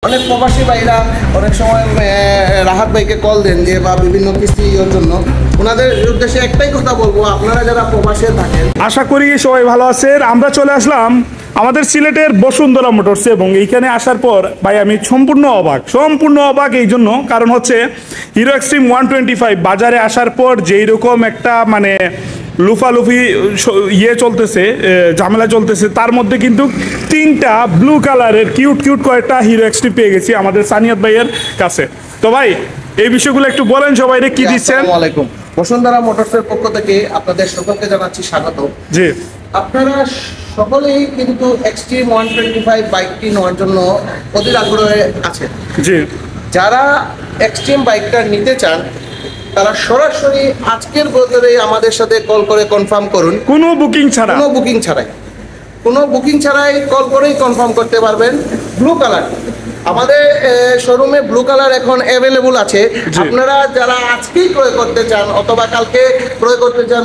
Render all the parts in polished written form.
অনেক প্রবাসী ভাইরা অনেক সময় রাহাত ভাইকে কল দেন যে বা বিভিন্ন কিস্তির জন্য। ওনাদের উদ্দেশ্যে একটাই কথা বলবো, আপনারা যারা প্রবাসে থাকেন, আশা করি সবাই ভালো আছেন। আমরা চলে আসলাম আমাদের সিলেটের বসুন্ধরা মোটরসে, এবং এইখানে আসার পর ভাই আমি সম্পূর্ণ অবাক এই জন্য, কারণ হচ্ছে হিরো এক্সট্রিম 125 বাজারে আসার পর যেই রকম একটা মানে লুফালুফি চলতেছে, ঝামেলা চলতেছে, তার মধ্যে কিন্তু 3টা ব্লু কালারের কিউট কয়েকটা হিরো এক্সট্রিম পেয়ে গেছি আমাদের সানিয়াত ভাইয়ের কাছে। তো ভাই এই বিষয়গুলো একটু বলেন সবাই কি দিচ্ছেন। আসসালামু আলাইকুম। বসুন্ধরা মোটরসের পক্ষ থেকে আপনাদের সকলকে জানাচ্ছি স্বাগত। জি, আপনারা সকলেই কিন্তু এক্সট্রিম 125 বাইকটি নেওয়ার জন্য অধীর আগ্রহে আছেন। জি, যারা এক্সট্রিম বাইকটা নিতে চান তারা সরাসরি আজকের বদলে আমাদের সাথে কল করে কনফার্ম করুন। কোনো বুকিং ছাড়াই কল করেই কনফার্ম করতে পারবেন। ব্লু কালার আমাদের শোরুমে ব্লু কালার এখন অ্যাভেলেবল আছে। আপনারা যারা আজকেই ক্রয় করতে চান অথবা কালকে ক্রয় করতে চান,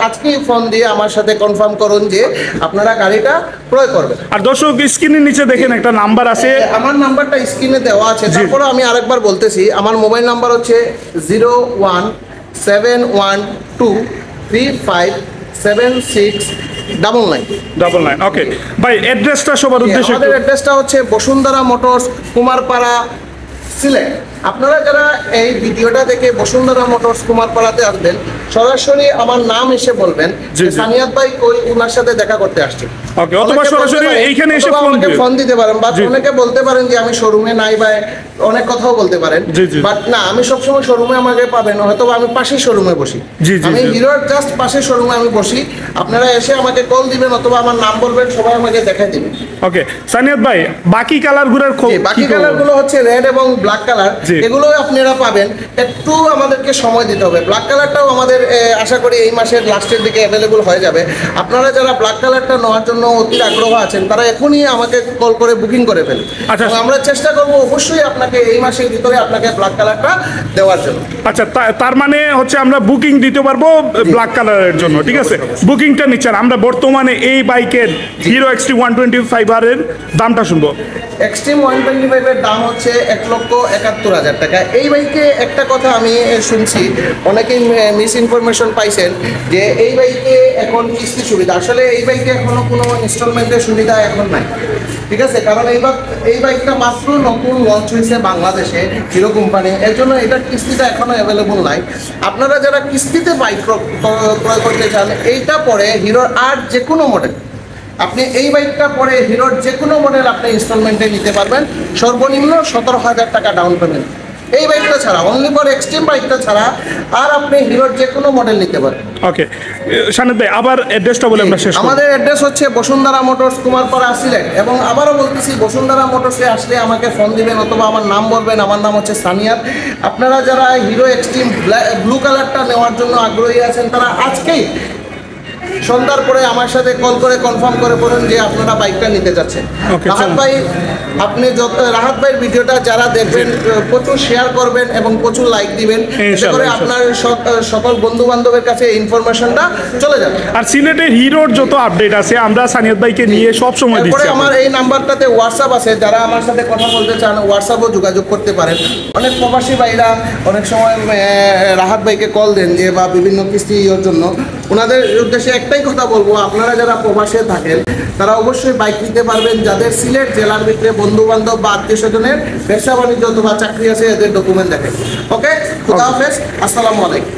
আজকেই ফোন দিয়ে আমার সাথে কনফার্ম করুন যে আপনারা গাড়িটা ক্রয় করবেন। আর দর্শক স্ক্রিনের নিচে দেখেন একটা নাম্বার আছে, আমার নাম্বারটা স্ক্রিনে দেওয়া আছে। তারপরে আমি আরেকবার বলতেছি, আমার মোবাইল নাম্বার হচ্ছে 01712357699। ওকে ভাই, অ্যাড্রেসটা সবার উদ্দেশ্যে। আমাদের অ্যাড্রেসটা হচ্ছে বসুন্ধরা মোটরস, কুমারপাড়া, সিলেট। আপনারা যারা এই ভিডিওটা দেখে বসুন্ধরা মোটরস কুমারপাড়াতে আসবেন, সরাসরি আমার নাম এসে বলবেন সানিয়াত ভাই কই, ওনার সাথে দেখা করতে আসছে। ওকে, অথবা সরাসরি এইখানে এসে ফোন দিতে পারেন, বা অনেকে বলতে পারেন যে আমি শোরুমে নাই, বা অনেক কথাও বলতে পারেন। বাট না, আমি সবসময় শোরুমে আমাকে পাবেন, হয়তো আমি পাশের শোরুমে বসি। আমি হিরোর জাস্ট পাশের শোরুমে আমি বসি। আপনারা এসে আমাকে কল দিবেন অথবা আমার নাম বলবেন, সবাই আমাকে দেখাই দিবেন। ওকে সানিয়াত ভাই, বাকি কালারগুলো হচ্ছে রেড এবং ব্ল্যাক কালার, এগুলো আপনারা পাবেন। একটু আমাদেরকে সময় দিতে হবে। ব্ল্যাক কালারটাও আমাদের আশা করি এই মাসের লাস্টের দিকে অ্যাভেলেবল হয়ে যাবে। আপনারা যারা ব্ল্যাক কালারটা নেওয়ার জন্য অতি আগ্রহ আছেন তারা এখনই আমাকে কল করে বুকিং করে ফেলুন। আচ্ছা, আমরা চেষ্টা করব অবশ্যই আপনাকে এই মাসের ভিতরে আপনাকে ব্ল্যাক কালারটা দেওয়ার জন্য। আচ্ছা, তার মানে হচ্ছে আমরা বুকিং দিতে পারবো ব্ল্যাক কালারের জন্য, ঠিক আছে? বুকিংটা নিচ্ছেন। আমরা বর্তমানে এই বাইকের হিরো এক্সট্রিম 125 এর দামটা শুনবো। এক্সট্রিম 125 এর দাম হচ্ছে 1,71,000 টাকা। এই বাইকে একটা কথা আমি শুনছি, অনেকেই মিস ইনফরমেশন পাইছেন যে এই বাইকে এখন কিস্তি সুবিধা। আসলে এই বাইকে এখনো কোনো ইনস্টলমেন্টের সুবিধা এখন নাই, ঠিক আছে? কারণ এই বাইকটা মাত্র নতুন লঞ্চ হয়েছে বাংলাদেশে হিরো কোম্পানি, এর জন্য এটার কিস্তিটা এখনো অ্যাভেলেবল নাই। আপনারা যারা কিস্তিতে বাইক ক্রয় করতে চান, এইটা পরে হিরোর আর যে কোনো মডেল, আপনি এই বাইকটা পরে হিরোর যে কোনো মডেল আপনি ইনস্টলমেন্টে নিতে পারবেন। সর্বনিম্ন 17,000 টাকা ডাউন পেমেন্ট। এই বাইকটা ছাড়া, অনলি ফর এক্সট্রিম বাইকটা ছাড়া আর আপনি হিরোর যে কোনো মডেল নিতে পারেন। ওকে সানিয়াত ভাই, আবার অ্যাড্রেসটা বলে আমরা শেষ করব। আমাদের অ্যাড্রেস হচ্ছে বসুন্ধরা মোটরস, কুমারপাড়া, সিলেট। এবং আবারও বলতেছি, বসুন্ধরা মোটরসে আসলে আমাকে ফোন দিবেন অথবা আমার নাম বলবেন। আমার নাম হচ্ছে সানিয়াত। আপনারা যারা হিরো এক্সট্রিম ব্লু কালারটা নেওয়ার জন্য আগ্রহী আছেন তারা আজকেই সন্ধ্যার পরে আমার সাথে কল করে কনফার্ম করে বলুন যে আপনারা বাইকটা নিতে যাচ্ছেন। রাহাত ভাই, আপনি রাহাত ভাইয়ের ভিডিওটা যারা দেখবেন প্রচুর শেয়ার করবেন এবং প্রচুর লাইক দিবেন, এতে করে আপনার সকল বন্ধু বান্ধবের কাছে ইনফরমেশনটা চলে যাবে। আর সিলেটের হিরোর যত আপডেট আছে আমরা সানিয়াত ভাইকে নিয়ে সব সময় দিচ্ছি। আমার এই নাম্বারটাতে হোয়াটসঅ্যাপ আছে, যারা আমার সাথে কথা বলতে চান হোয়াটসঅ্যাপও যোগাযোগ করতে পারেন। অনেক প্রবাসী ভাইরা অনেক সময় রাহাত ভাইকে কল দেন যে বা বিভিন্ন কিস্তির জন্য। ওনাদের উদ্দেশ্যে একটাই কথা বলবো, আপনারা যারা প্রবাসে থাকেন তারা অবশ্যই বাইক নিতে পারবেন যাদের সিলেট জেলার ভিতরে বন্ধু বান্ধব বা আত্মীয় স্বজনের ব্যবসা বাণিজ্য অথবা চাকরি আছে, এদের ডকুমেন্ট দেখেন। ওকে, খুদা হাফেজ, আসসালামু আলাইকুম।